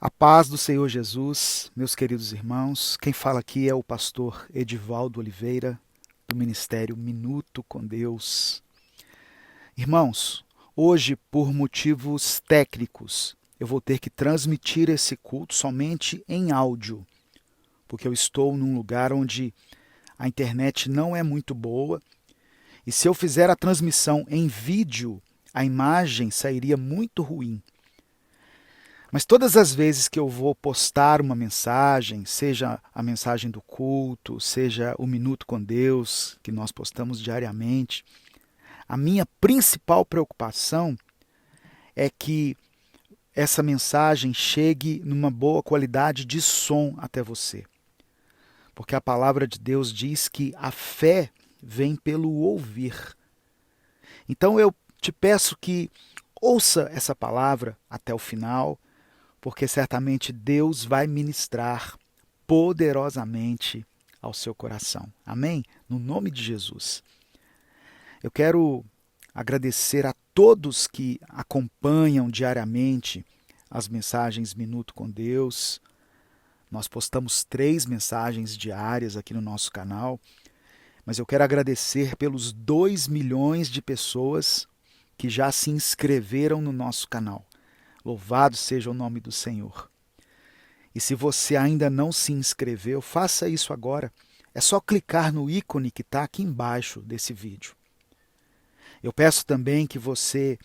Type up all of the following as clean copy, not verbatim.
A paz do Senhor Jesus, meus queridos irmãos, quem fala aqui é o pastor Edivaldo Oliveira, do Ministério Minuto com Deus. Irmãos, hoje, por motivos técnicos, eu vou ter que transmitir esse culto somente em áudio, porque eu estou num lugar onde a internet não é muito boa, e se eu fizer a transmissão em vídeo, a imagem sairia muito ruim. Mas todas as vezes que eu vou postar uma mensagem, seja a mensagem do culto, seja o Minuto com Deus, que nós postamos diariamente, a minha principal preocupação é que essa mensagem chegue numa boa qualidade de som até você. Porque a palavra de Deus diz que a fé vem pelo ouvir. Então eu te peço que ouça essa palavra até o final, porque certamente Deus vai ministrar poderosamente ao seu coração. Amém? No nome de Jesus. Eu quero agradecer a todos que acompanham diariamente as mensagens Minuto com Deus. Nós postamos 3 mensagens diárias aqui no nosso canal, mas eu quero agradecer pelos 2 milhões de pessoas que já se inscreveram no nosso canal. Louvado seja o nome do Senhor. E se você ainda não se inscreveu, faça isso agora. É só clicar no ícone que está aqui embaixo desse vídeo. Eu peço também que você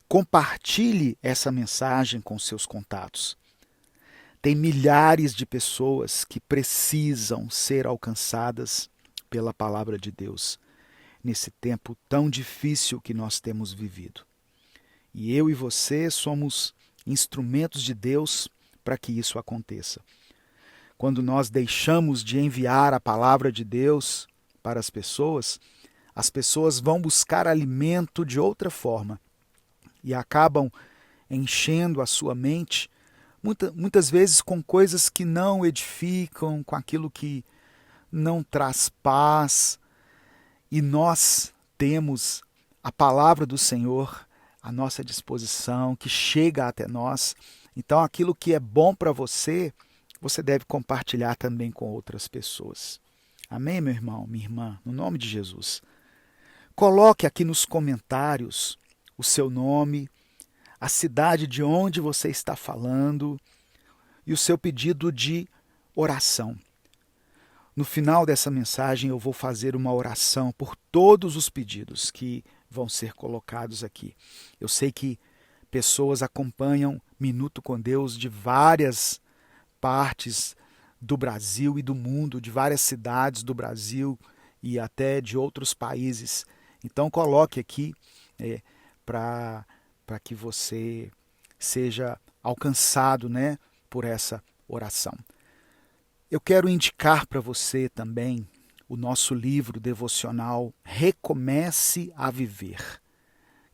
compartilhe essa mensagem com seus contatos. Tem milhares de pessoas que precisam ser alcançadas pela palavra de Deus nesse tempo tão difícil que nós temos vivido. E eu e você somos instrumentos de Deus para que isso aconteça. Quando nós deixamos de enviar a palavra de Deus para as pessoas vão buscar alimento de outra forma e acabam enchendo a sua mente, muitas vezes com coisas que não edificam, com aquilo que não traz paz. E nós temos a palavra do Senhor à nossa disposição, que chega até nós. Então, aquilo que é bom para você, você deve compartilhar também com outras pessoas. Amém, meu irmão, minha irmã? No nome de Jesus. Coloque aqui nos comentários o seu nome, a cidade de onde você está falando e o seu pedido de oração. No final dessa mensagem, eu vou fazer uma oração por todos os pedidos que vão ser colocados aqui. Eu sei que pessoas acompanham Minuto com Deus de várias partes do Brasil e do mundo, de várias cidades do Brasil e até de outros países. Então coloque aqui para que você seja alcançado, por essa oração. Eu quero indicar para você também o nosso livro devocional Recomece a Viver,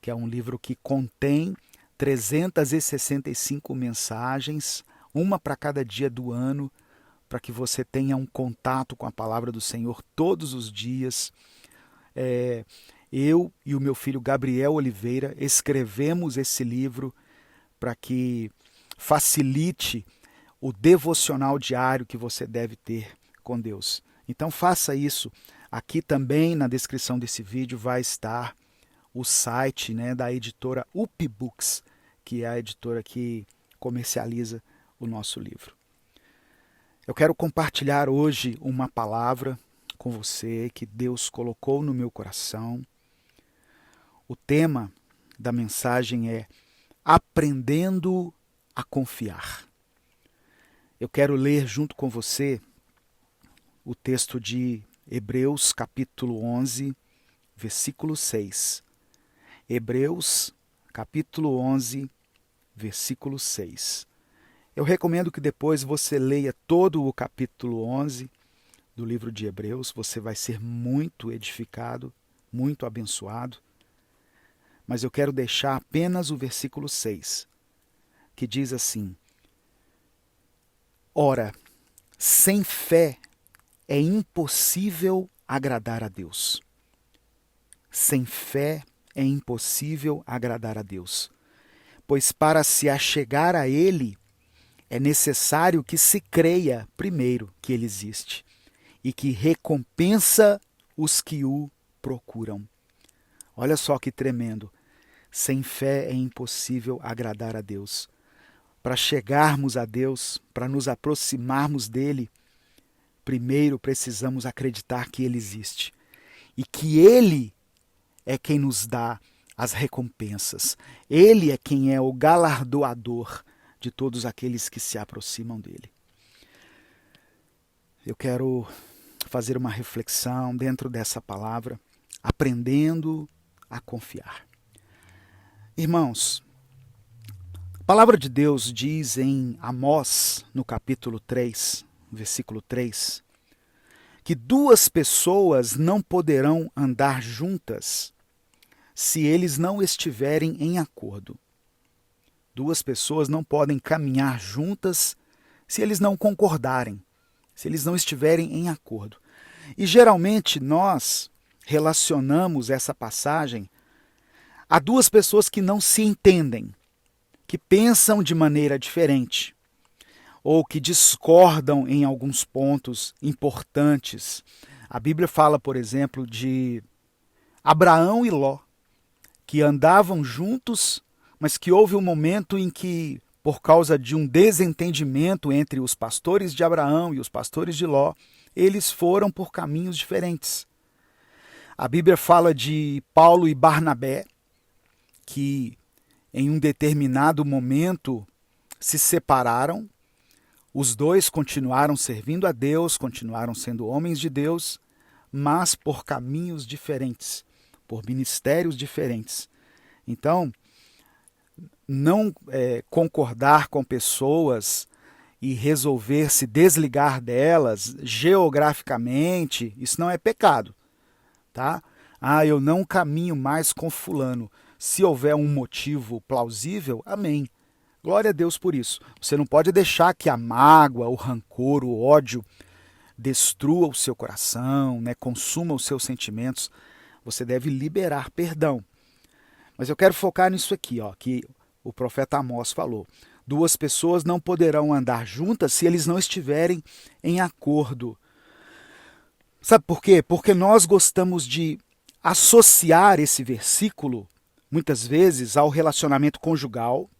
que é um livro que contém 365 mensagens, uma para cada dia do ano, para que você tenha um contato com a palavra do Senhor todos os dias. Eu e o meu filho Gabriel Oliveira escrevemos esse livro para que facilite o devocional diário que você deve ter com Deus. Então faça isso. Aqui também na descrição desse vídeo vai estar o site da editora UpBooks, que é a editora que comercializa o nosso livro. Eu quero compartilhar hoje uma palavra com você que Deus colocou no meu coração. O tema da mensagem é Aprendendo a Confiar. Eu quero ler junto com você o texto de Hebreus capítulo 11, versículo 6. Hebreus capítulo 11, versículo 6. Eu recomendo que depois você leia todo o capítulo 11 do livro de Hebreus. Você vai ser muito edificado, muito abençoado. Mas eu quero deixar apenas o versículo 6, que diz assim: Ora, sem fé é impossível agradar a Deus. Sem fé é impossível agradar a Deus. Pois para se achegar a Ele, é necessário que se creia, primeiro, que ele existe e que recompensa os que o procuram. Olha só que tremendo. Sem fé é impossível agradar a Deus. Para chegarmos a Deus, para nos aproximarmos dele, primeiro precisamos acreditar que ele existe e que ele é quem nos dá as recompensas. Ele é quem é o galardoador de todos aqueles que se aproximam dele. Eu quero fazer uma reflexão dentro dessa palavra, aprendendo a confiar. Irmãos, a palavra de Deus diz em Amós, no capítulo 3, versículo 3, que duas pessoas não poderão andar juntas se eles não estiverem em acordo. Duas pessoas não podem caminhar juntas se eles não concordarem, se eles não estiverem em acordo. E geralmente nós relacionamos essa passagem a duas pessoas que não se entendem, que pensam de maneira diferente, ou que discordam em alguns pontos importantes. A Bíblia fala, por exemplo, de Abraão e Ló, que andavam juntos, mas que houve um momento em que, por causa de um desentendimento entre os pastores de Abraão e os pastores de Ló, eles foram por caminhos diferentes. A Bíblia fala de Paulo e Barnabé, que em um determinado momento se separaram. Os dois continuaram servindo a Deus, continuaram sendo homens de Deus, mas por caminhos diferentes, por ministérios diferentes. Então, não concordar com pessoas e resolver se desligar delas geograficamente, isso não é pecado, tá? Eu não caminho mais com fulano. Se houver um motivo plausível, amém. Glória a Deus por isso. Você não pode deixar que a mágoa, o rancor, o ódio destrua o seu coração, consuma os seus sentimentos. Você deve liberar perdão. Mas eu quero focar nisso aqui, que o profeta Amós falou. Duas pessoas não poderão andar juntas se eles não estiverem em acordo. Sabe por quê? Porque nós gostamos de associar esse versículo, muitas vezes, ao relacionamento conjugal.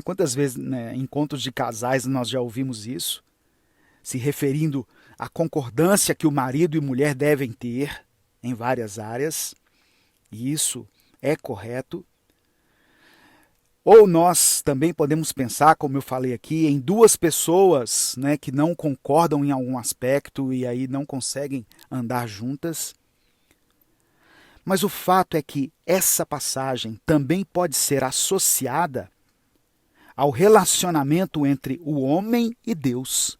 Quantas vezes, em encontros de casais, nós já ouvimos isso, se referindo à concordância que o marido e mulher devem ter em várias áreas, e isso é correto. Ou nós também podemos pensar, como eu falei aqui, em duas pessoas que não concordam em algum aspecto e aí não conseguem andar juntas. Mas o fato é que essa passagem também pode ser associada ao relacionamento entre o homem e Deus.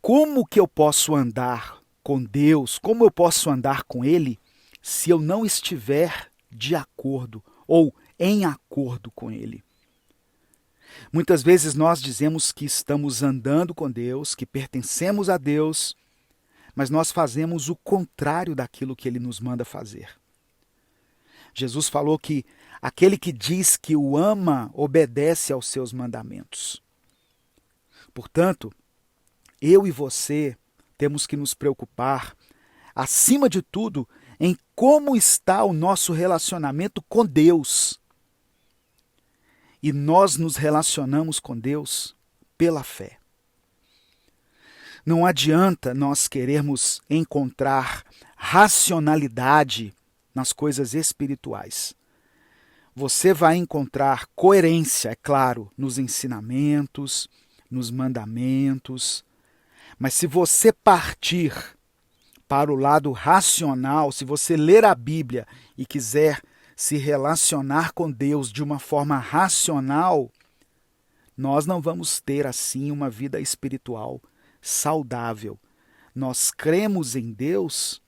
Como que eu posso andar com Deus, como eu posso andar com Ele, se eu não estiver de acordo ou em acordo com Ele? Muitas vezes nós dizemos que estamos andando com Deus, que pertencemos a Deus, mas nós fazemos o contrário daquilo que Ele nos manda fazer. Jesus falou que aquele que diz que o ama obedece aos seus mandamentos. Portanto, eu e você temos que nos preocupar, acima de tudo, em como está o nosso relacionamento com Deus. E nós nos relacionamos com Deus pela fé. Não adianta nós querermos encontrar racionalidade nas coisas espirituais. Você vai encontrar coerência, é claro, nos ensinamentos, nos mandamentos, mas se você partir para o lado racional, se você ler a Bíblia e quiser se relacionar com Deus de uma forma racional, nós não vamos ter assim uma vida espiritual saudável. Nós cremos em Deus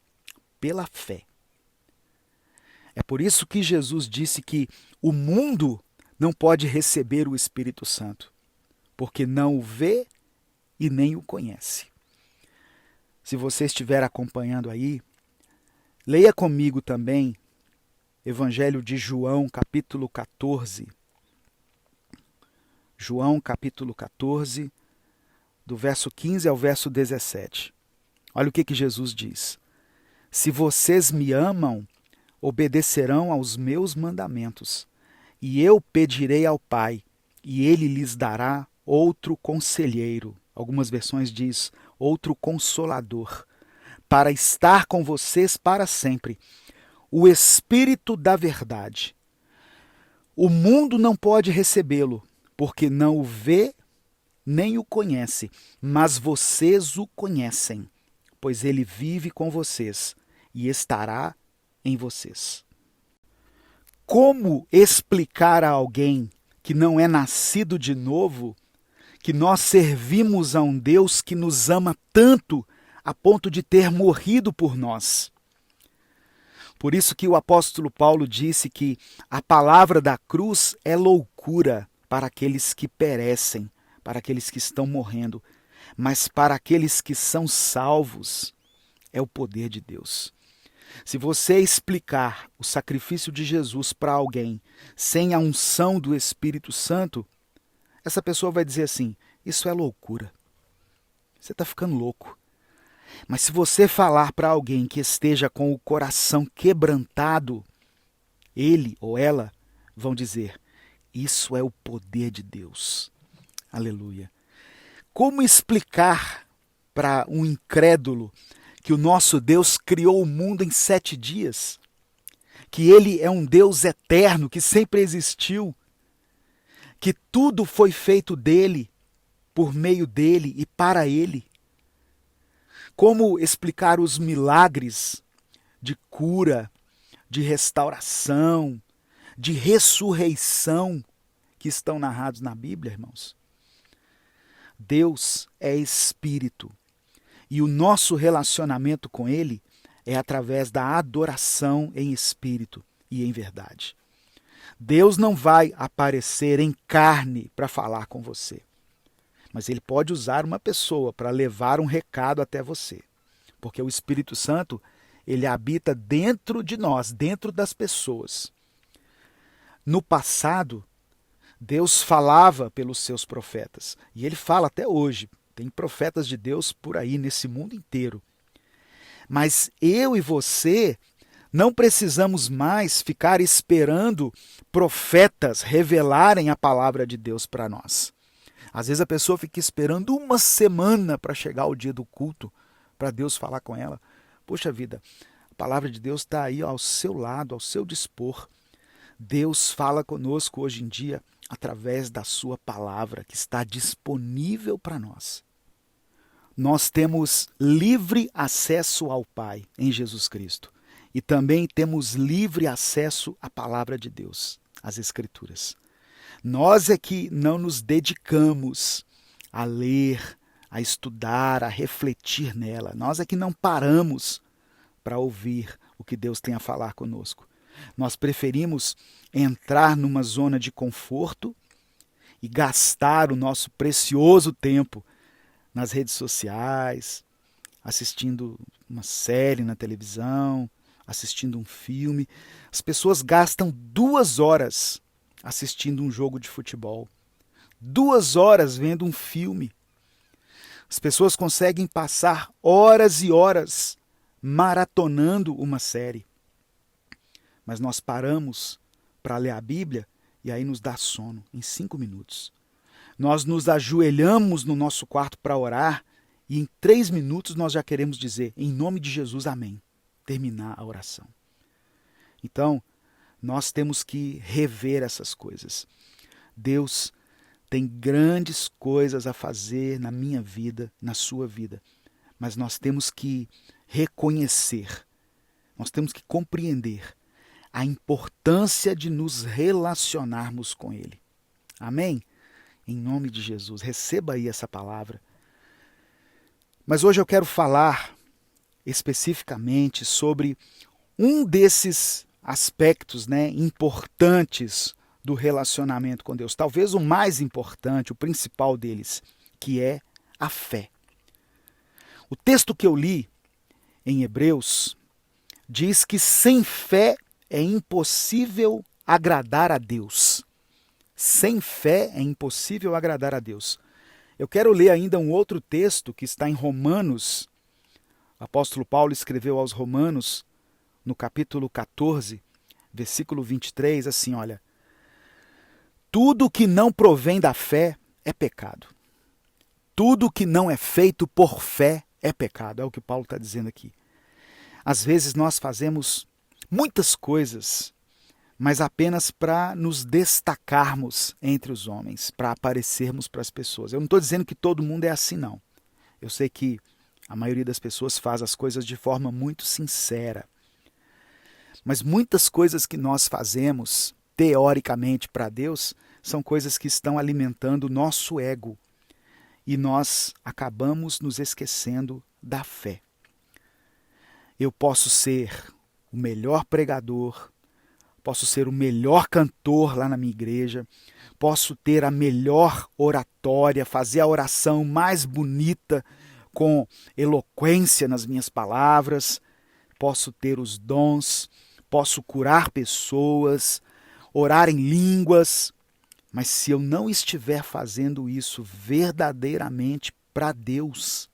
pela fé. É por isso que Jesus disse que o mundo não pode receber o Espírito Santo, porque não o vê e nem o conhece. Se você estiver acompanhando aí, leia comigo também Evangelho de João, capítulo 14. João capítulo 14, do verso 15 ao verso 17. Olha o que Jesus diz. Se vocês me amam, obedecerão aos meus mandamentos, e eu pedirei ao Pai, e ele lhes dará outro conselheiro. Algumas versões diz outro consolador, para estar com vocês para sempre. O Espírito da verdade. O mundo não pode recebê-lo, porque não o vê nem o conhece, mas vocês o conhecem, pois ele vive com vocês e estará em vocês. Como explicar a alguém que não é nascido de novo que nós servimos a um Deus que nos ama tanto a ponto de ter morrido por nós? Por isso que o apóstolo Paulo disse que a palavra da cruz é loucura para aqueles que perecem, para aqueles que estão morrendo, mas para aqueles que são salvos é o poder de Deus. Se você explicar o sacrifício de Jesus para alguém sem a unção do Espírito Santo, essa pessoa vai dizer assim, isso é loucura, você está ficando louco. Mas se você falar para alguém que esteja com o coração quebrantado, ele ou ela vão dizer, isso é o poder de Deus. Aleluia. Como explicar para um incrédulo que o nosso Deus criou o mundo em 7 dias? Que ele é um Deus eterno, que sempre existiu, que tudo foi feito dele, por meio dele e para ele? Como explicar os milagres de cura, de restauração, de ressurreição que estão narrados na Bíblia, irmãos? Deus é Espírito e o nosso relacionamento com Ele é através da adoração em espírito e em verdade. Deus não vai aparecer em carne para falar com você. Mas ele pode usar uma pessoa para levar um recado até você. Porque o Espírito Santo, ele habita dentro de nós, dentro das pessoas. No passado, Deus falava pelos seus profetas. E ele fala até hoje. Tem profetas de Deus por aí, nesse mundo inteiro. Mas eu e você não precisamos mais ficar esperando profetas revelarem a palavra de Deus para nós. Às vezes a pessoa fica esperando uma semana para chegar o dia do culto, para Deus falar com ela. Poxa vida, a palavra de Deus está aí ao seu lado, ao seu dispor. Deus fala conosco hoje em dia através da sua palavra, que está disponível para nós. Nós temos livre acesso ao Pai em Jesus Cristo. E também temos livre acesso à palavra de Deus, às Escrituras. Nós é que não nos dedicamos a ler, a estudar, a refletir nela. Nós é que não paramos para ouvir o que Deus tem a falar conosco. Nós preferimos entrar numa zona de conforto e gastar o nosso precioso tempo nas redes sociais, assistindo uma série na televisão, assistindo um filme. As pessoas gastam 2 horas assistindo um jogo de futebol, 2 horas vendo um filme. As pessoas conseguem passar horas e horas maratonando uma série. Mas nós paramos para ler a Bíblia e aí nos dá sono em 5 minutos. Nós nos ajoelhamos no nosso quarto para orar e em 3 minutos nós já queremos dizer, em nome de Jesus, amém. Terminar a oração. Então, nós temos que rever essas coisas. Deus tem grandes coisas a fazer na minha vida, na sua vida. Mas nós temos que reconhecer, nós temos que compreender a importância de nos relacionarmos com Ele. Amém? Em nome de Jesus, receba aí essa palavra. Mas hoje eu quero falar especificamente sobre um desses aspectos, importantes do relacionamento com Deus. Talvez o mais importante, o principal deles, que é a fé. O texto que eu li em Hebreus diz que sem fé é impossível agradar a Deus. Sem fé é impossível agradar a Deus. Eu quero ler ainda um outro texto que está em Romanos. O apóstolo Paulo escreveu aos Romanos, no capítulo 14, versículo 23, assim, olha: tudo que não provém da fé é pecado. Tudo que não é feito por fé é pecado. É o que Paulo está dizendo aqui. Às vezes nós fazemos muitas coisas, mas apenas para nos destacarmos entre os homens, para aparecermos para as pessoas. Eu não estou dizendo que todo mundo é assim, não. Eu sei que a maioria das pessoas faz as coisas de forma muito sincera. Mas muitas coisas que nós fazemos, teoricamente, para Deus, são coisas que estão alimentando o nosso ego. E nós acabamos nos esquecendo da fé. Eu posso ser o melhor pregador, posso ser o melhor cantor lá na minha igreja, posso ter a melhor oratória, fazer a oração mais bonita, com eloquência nas minhas palavras, posso ter os dons, posso curar pessoas, orar em línguas, mas se eu não estiver fazendo isso verdadeiramente para Deus,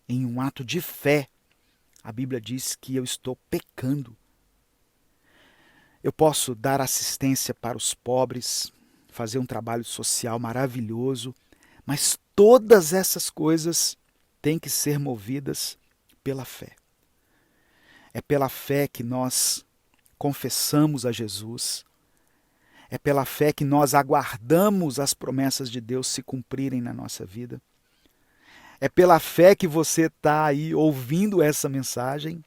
em um ato de fé, a Bíblia diz que eu estou pecando. Eu posso dar assistência para os pobres, fazer um trabalho social maravilhoso, mas todas essas coisas têm que ser movidas pela fé. É pela fé que nós confessamos a Jesus, é pela fé que nós aguardamos as promessas de Deus se cumprirem na nossa vida. É pela fé que você está aí ouvindo essa mensagem,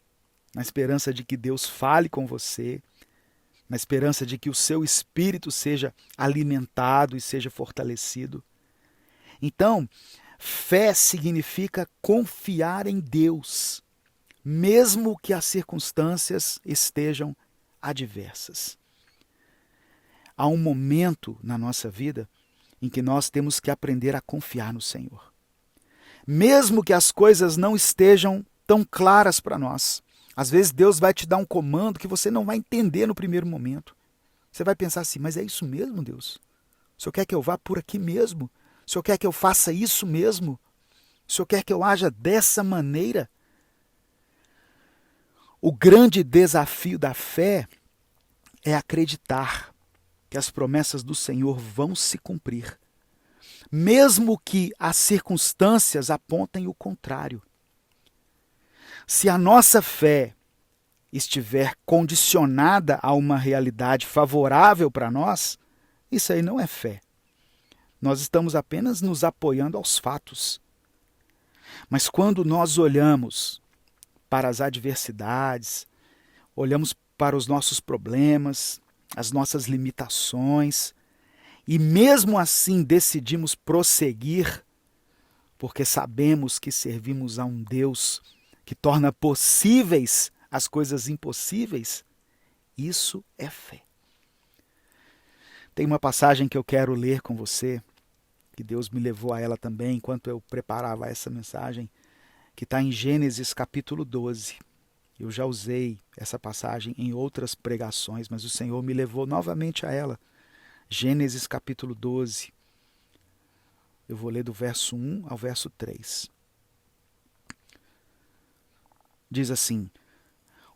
na esperança de que Deus fale com você, na esperança de que o seu espírito seja alimentado e seja fortalecido. Então, fé significa confiar em Deus, mesmo que as circunstâncias estejam adversas. Há um momento na nossa vida em que nós temos que aprender a confiar no Senhor. Mesmo que as coisas não estejam tão claras para nós. Às vezes Deus vai te dar um comando que você não vai entender no primeiro momento. Você vai pensar assim, mas é isso mesmo, Deus? O Senhor quer que eu vá por aqui mesmo? O Senhor quer que eu faça isso mesmo? O Senhor quer que eu haja dessa maneira? O grande desafio da fé é acreditar que as promessas do Senhor vão se cumprir, mesmo que as circunstâncias apontem o contrário. Se a nossa fé estiver condicionada a uma realidade favorável para nós, isso aí não é fé. Nós estamos apenas nos apoiando aos fatos. Mas quando nós olhamos para as adversidades, olhamos para os nossos problemas, as nossas limitações, e mesmo assim decidimos prosseguir, porque sabemos que servimos a um Deus que torna possíveis as coisas impossíveis, isso é fé. Tem uma passagem que eu quero ler com você, que Deus me levou a ela também enquanto eu preparava essa mensagem, que está em Gênesis capítulo 12. Eu já usei essa passagem em outras pregações, mas o Senhor me levou novamente a ela. Gênesis capítulo 12. Eu vou ler do verso 1 ao verso 3. Diz assim: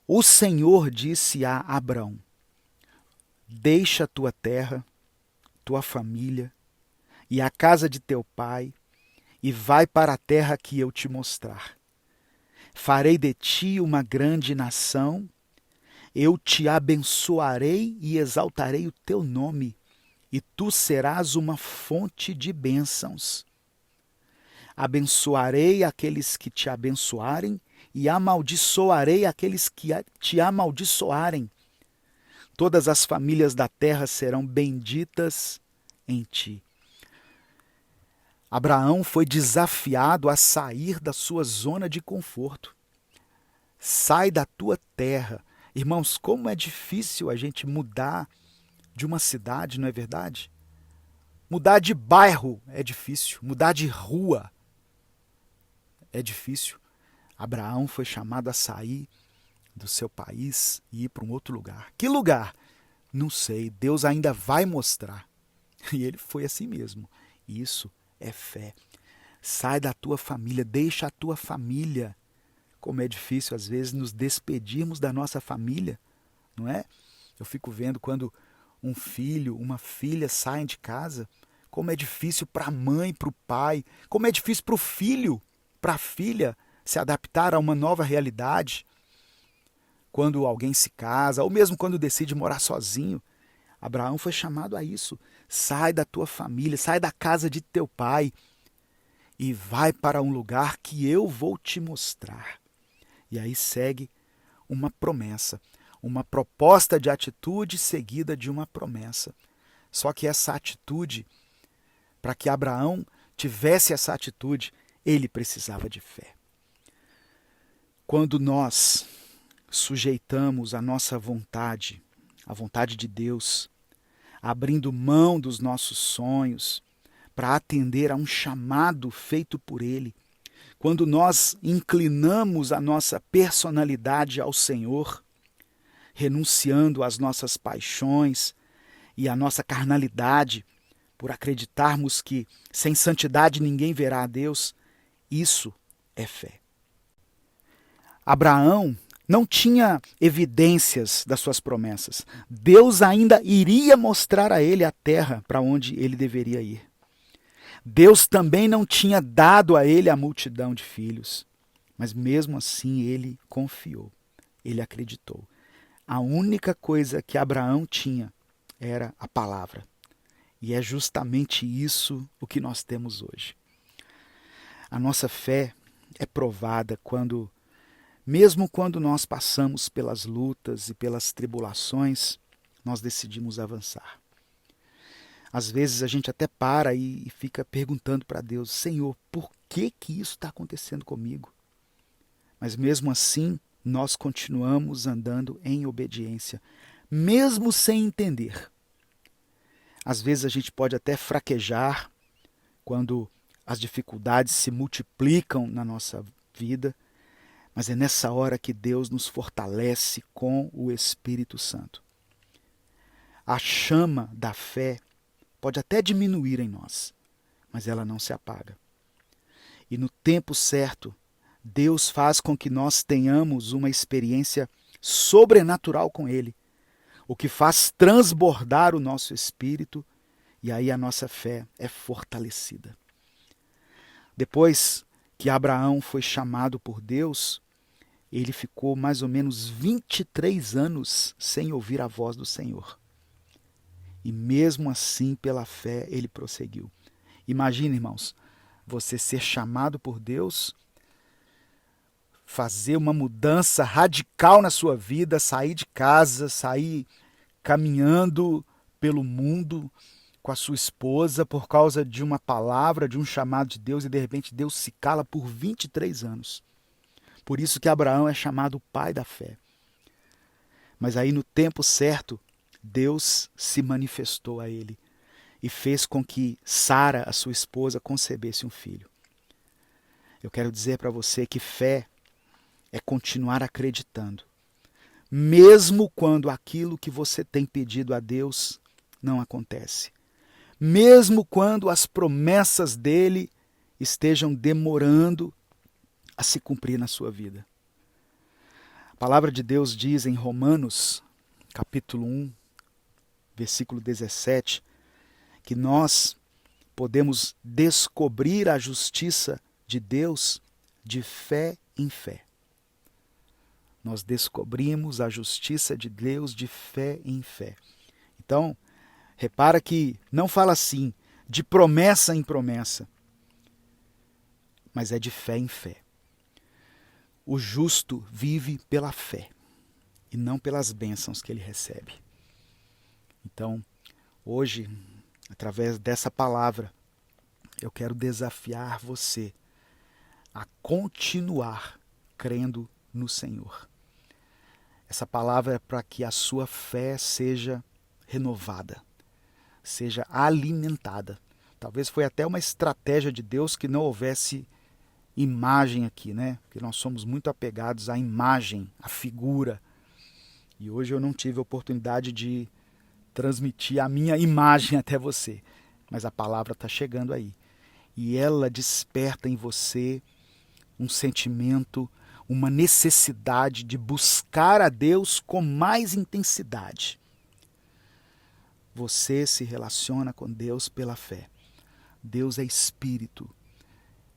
O Senhor disse a Abrão: Deixa tua terra, tua família e a casa de teu pai, e vai para a terra que eu te mostrar. Farei de ti uma grande nação, eu te abençoarei e exaltarei o teu nome, e tu serás uma fonte de bênçãos. Abençoarei aqueles que te abençoarem, e amaldiçoarei aqueles que te amaldiçoarem. Todas as famílias da terra serão benditas em ti. Abraão foi desafiado a sair da sua zona de conforto. Sai da tua terra. Irmãos, como é difícil a gente mudar de uma cidade, não é verdade? Mudar de bairro é difícil, mudar de rua é difícil. Abraão foi chamado a sair do seu país e ir para um outro lugar. Que lugar? Não sei, Deus ainda vai mostrar. E ele foi assim mesmo. Isso é fé. Sai da tua família, deixa a tua família. Como é difícil, às vezes, nos despedirmos da nossa família, não é? Eu fico vendo quando um filho, uma filha saem de casa, como é difícil para a mãe, para o pai, como é difícil para o filho, para a filha se adaptar a uma nova realidade. Quando alguém se casa, ou mesmo quando decide morar sozinho. Abraão foi chamado a isso. Sai da tua família, sai da casa de teu pai e vai para um lugar que eu vou te mostrar. E aí segue uma promessa, uma proposta de atitude seguida de uma promessa. Só que essa atitude, para que Abraão tivesse essa atitude, ele precisava de fé. Quando nós sujeitamos a nossa vontade, a vontade de Deus, abrindo mão dos nossos sonhos para atender a um chamado feito por Ele, quando nós inclinamos a nossa personalidade ao Senhor, renunciando às nossas paixões e à nossa carnalidade, por acreditarmos que sem santidade ninguém verá a Deus, isso é fé. Abraão não tinha evidências das suas promessas. Deus ainda iria mostrar a ele a terra para onde ele deveria ir. Deus também não tinha dado a ele a multidão de filhos, mas mesmo assim ele confiou, ele acreditou. A única coisa que Abraão tinha era a palavra. E é justamente isso o que nós temos hoje. A nossa fé é provada mesmo quando nós passamos pelas lutas e pelas tribulações, nós decidimos avançar. Às vezes a gente até para e fica perguntando para Deus, Senhor, por que isso está acontecendo comigo? Mas mesmo assim, nós continuamos andando em obediência, mesmo sem entender. Às vezes a gente pode até fraquejar quando as dificuldades se multiplicam na nossa vida, mas é nessa hora que Deus nos fortalece com o Espírito Santo. A chama da fé pode até diminuir em nós, mas ela não se apaga. E no tempo certo, Deus faz com que nós tenhamos uma experiência sobrenatural com Ele, o que faz transbordar o nosso espírito, e aí a nossa fé é fortalecida. Depois que Abraão foi chamado por Deus, ele ficou mais ou menos 23 anos sem ouvir a voz do Senhor. E mesmo assim, pela fé, ele prosseguiu. Imagine, irmãos, você ser chamado por Deus, fazer uma mudança radical na sua vida, sair de casa, sair caminhando pelo mundo com a sua esposa por causa de uma palavra, de um chamado de Deus, e de repente Deus se cala por 23 anos. Por isso que Abraão é chamado o pai da fé. Mas aí no tempo certo, Deus se manifestou a ele e fez com que Sara, a sua esposa, concebesse um filho. Eu quero dizer para você que fé é continuar acreditando, mesmo quando aquilo que você tem pedido a Deus não acontece. Mesmo quando as promessas dele estejam demorando a se cumprir na sua vida. A palavra de Deus diz em Romanos, capítulo 1, versículo 17, que nós podemos descobrir a justiça de Deus de fé em fé. Nós descobrimos a justiça de Deus de fé em fé. Então, repara que não fala assim, de promessa em promessa, mas é de fé em fé. O justo vive pela fé e não pelas bênçãos que ele recebe. Então, hoje, através dessa palavra, eu quero desafiar você a continuar crendo no Senhor. Essa palavra é para que a sua fé seja renovada, seja alimentada. Talvez foi até uma estratégia de Deus que não houvesse imagem aqui, né? Porque nós somos muito apegados à imagem, à figura. E hoje eu não tive a oportunidade de transmitir a minha imagem até você, mas a palavra está chegando aí. E ela desperta em você um sentimento, uma necessidade de buscar a Deus com mais intensidade. Você se relaciona com Deus pela fé. Deus é espírito.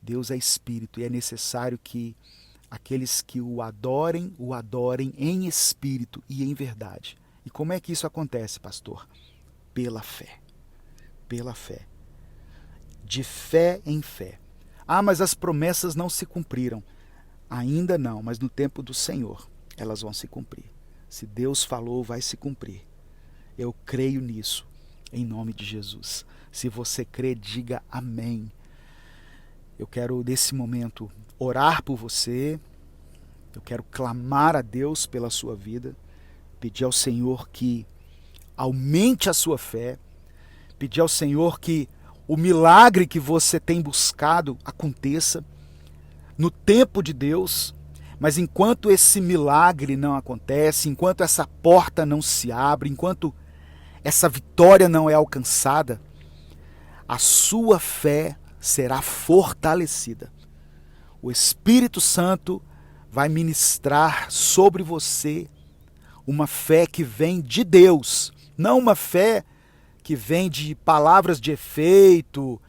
Deus é espírito e é necessário que aqueles que o adorem em espírito e em verdade. E como é que isso acontece, pastor? Pela fé. Pela fé. De fé em fé. Ah, mas as promessas não se cumpriram. Ainda não, mas no tempo do Senhor elas vão se cumprir. Se Deus falou, vai se cumprir. Eu creio nisso, em nome de Jesus. Se você crê, diga amém. Eu quero, nesse momento, orar por você. Eu quero clamar a Deus pela sua vida. Pedir ao Senhor que aumente a sua fé. Pedir ao Senhor que o milagre que você tem buscado aconteça no tempo de Deus. Mas enquanto esse milagre não acontece, enquanto essa porta não se abre, enquanto essa vitória não é alcançada, a sua fé será fortalecida. O Espírito Santo vai ministrar sobre você uma fé que vem de Deus, não uma fé que vem de palavras de efeito,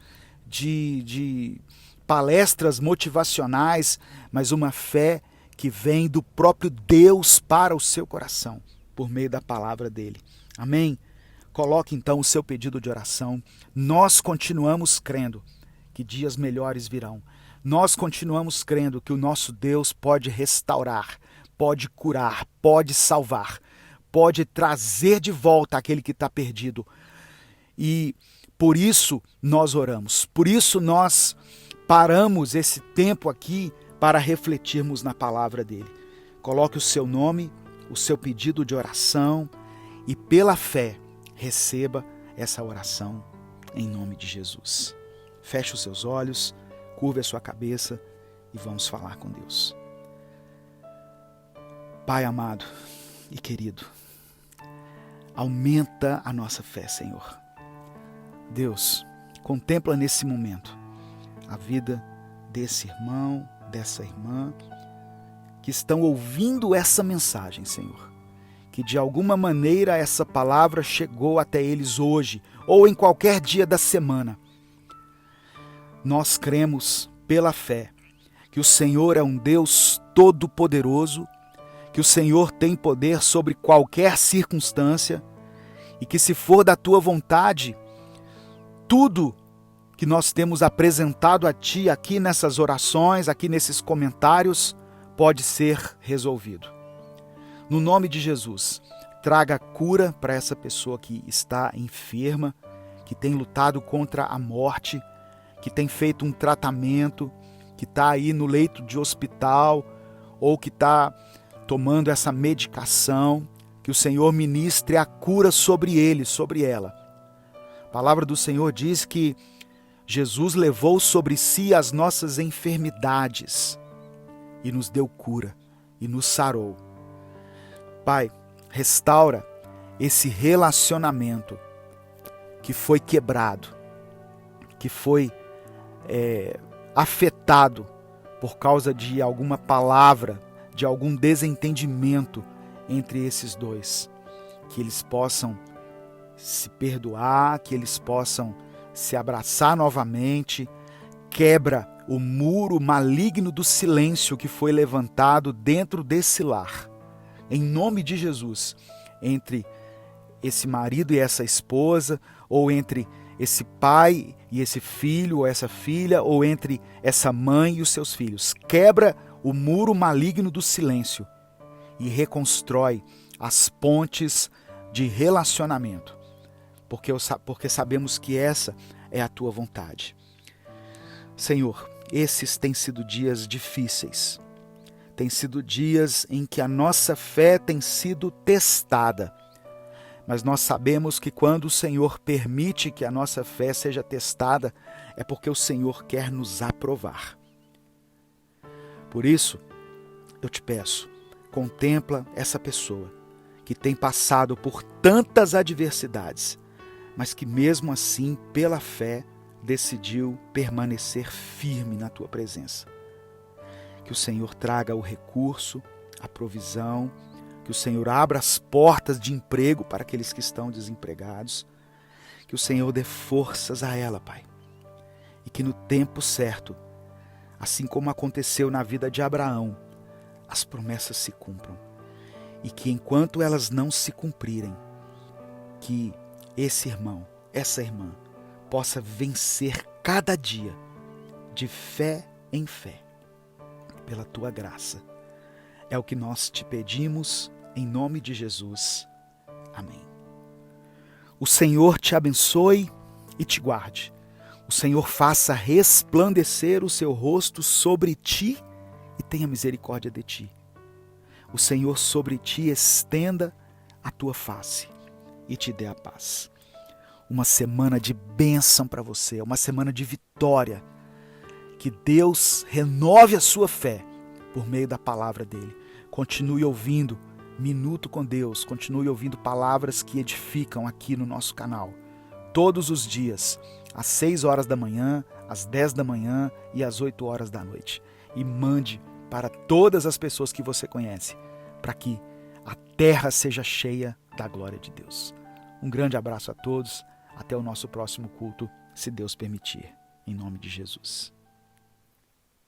de palestras motivacionais, mas uma fé que vem do próprio Deus para o seu coração, por meio da palavra dele. Amém? Coloque então o seu pedido de oração. Nós continuamos crendo que dias melhores virão. Nós continuamos crendo que o nosso Deus pode restaurar, pode curar, pode salvar, pode trazer de volta aquele que está perdido. E por isso nós oramos, por isso nós paramos esse tempo aqui para refletirmos na palavra dele. Coloque o seu nome, o seu pedido de oração e pela fé receba essa oração em nome de Jesus. Feche os seus olhos, curve a sua cabeça e vamos falar com Deus. Pai amado e querido, aumenta a nossa fé, Senhor. Deus, contempla nesse momento a vida desse irmão, dessa irmã, que estão ouvindo essa mensagem, Senhor. Que de alguma maneira essa palavra chegou até eles hoje, ou em qualquer dia da semana. Nós cremos pela fé que o Senhor é um Deus todo-poderoso, que o Senhor tem poder sobre qualquer circunstância e que, se for da tua vontade, tudo que nós temos apresentado a ti aqui nessas orações, aqui nesses comentários, pode ser resolvido. No nome de Jesus, traga cura para essa pessoa que está enferma, que tem lutado contra a morte, que tem feito um tratamento, que está aí no leito de hospital ou que está tomando essa medicação, que o Senhor ministre a cura sobre ele, sobre ela. A palavra do Senhor diz que Jesus levou sobre si as nossas enfermidades e nos deu cura e nos sarou. Pai, restaura esse relacionamento que foi quebrado, que foi afetado por causa de alguma palavra, de algum desentendimento entre esses dois. Que eles possam se perdoar, que eles possam se abraçar novamente. Quebra o muro maligno do silêncio que foi levantado dentro desse lar. Em nome de Jesus, entre esse marido e essa esposa, ou entre esse pai e esse filho ou essa filha, ou entre essa mãe e os seus filhos. Quebra o muro maligno do silêncio e reconstrói as pontes de relacionamento, porque sabemos que essa é a tua vontade. Senhor, esses têm sido dias difíceis, têm sido dias em que a nossa fé tem sido testada, mas nós sabemos que quando o Senhor permite que a nossa fé seja testada, é porque o Senhor quer nos aprovar. Por isso, eu te peço, contempla essa pessoa que tem passado por tantas adversidades, mas que mesmo assim, pela fé, decidiu permanecer firme na tua presença. Que o Senhor traga o recurso, a provisão, que o Senhor abra as portas de emprego para aqueles que estão desempregados, que o Senhor dê forças a ela, Pai, e que no tempo certo, assim como aconteceu na vida de Abraão, as promessas se cumpram, e que enquanto elas não se cumprirem, que esse irmão, essa irmã, possa vencer cada dia de fé em fé, pela tua graça. É o que nós te pedimos em nome de Jesus. Amém. O Senhor te abençoe e te guarde. O Senhor faça resplandecer o seu rosto sobre ti e tenha misericórdia de ti. O Senhor sobre ti estenda a tua face e te dê a paz. Uma semana de bênção para você, uma semana de vitória. Que Deus renove a sua fé por meio da palavra dele. Continue ouvindo Minuto com Deus, continue ouvindo palavras que edificam aqui no nosso canal. Todos os dias, às 6 horas da manhã, às 10 da manhã e às 8 horas da noite. E mande para todas as pessoas que você conhece, para que a terra seja cheia da glória de Deus. Um grande abraço a todos, até o nosso próximo culto, se Deus permitir, em nome de Jesus.